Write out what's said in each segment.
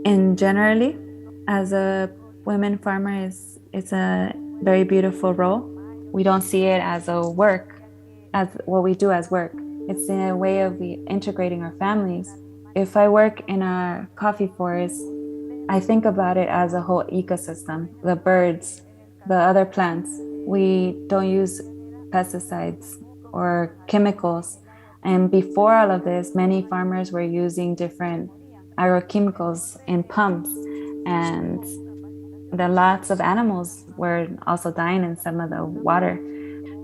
in generally, as a women farmer, it's a very beautiful role. We don't see it as a work, as what we do as work. It's a way of integrating our families. If I work in a coffee forest, I think about it as a whole ecosystem, the birds, the other plants. We don't use pesticides or chemicals. And before all of this, many farmers were using different agrochemicals in pumps, and the lots of animals were also dying in some of the water.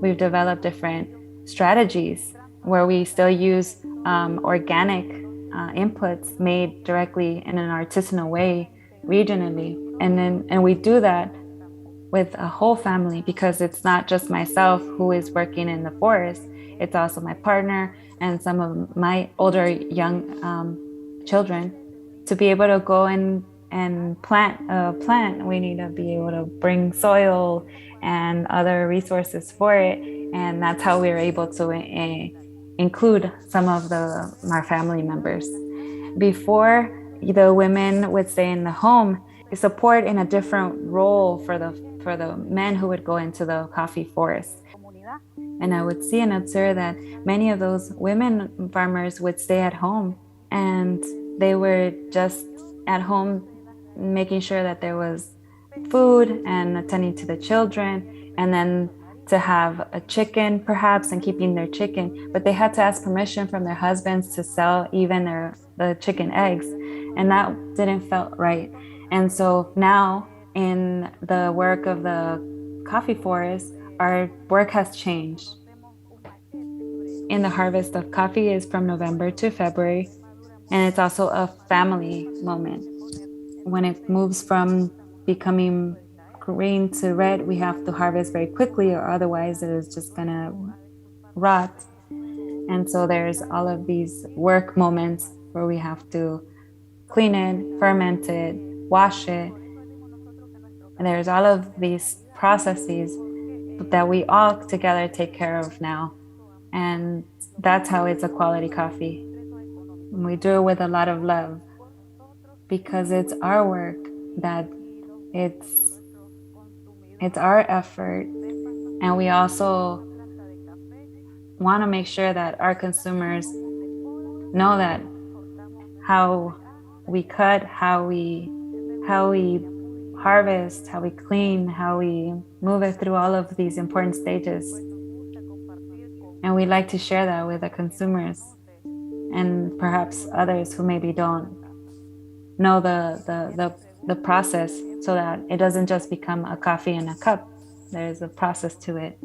We've developed different strategies where we still use organic inputs made directly in an artisanal way regionally. And we do that with a whole family, because it's not just myself who is working in the forest, it's also my partner and some of my older young children. To be able to go and plant a plant, we need to be able to bring soil and other resources for it. And that's how we were able to include some of our family members. Before, the women would stay in the home, support in a different role for the men who would go into the coffee forest. And I would see and observe that many of those women farmers would stay at home, and they were just at home making sure that there was food and attending to the children, and then to have a chicken perhaps and keeping their chicken, but they had to ask permission from their husbands to sell even the chicken eggs, and that didn't felt right. And so now in the work of the coffee forest, our work has changed. In the harvest of coffee is from November to February, and it's also a family moment. When it moves from becoming green to red, we have to harvest very quickly, or otherwise it is just gonna rot. And so there's all of these work moments where we have to clean it, ferment it, wash it. And there's all of these processes that we all together take care of now. And that's how it's a quality coffee. And we do it with a lot of love, because it's our work, that it's our effort. And we also want to make sure that our consumers know that how we cut, how we harvest, how we clean, how we move it through all of these important stages. And we like to share that with the consumers and perhaps others who maybe don't know the process, so that it doesn't just become a coffee in a cup. There's a process to it.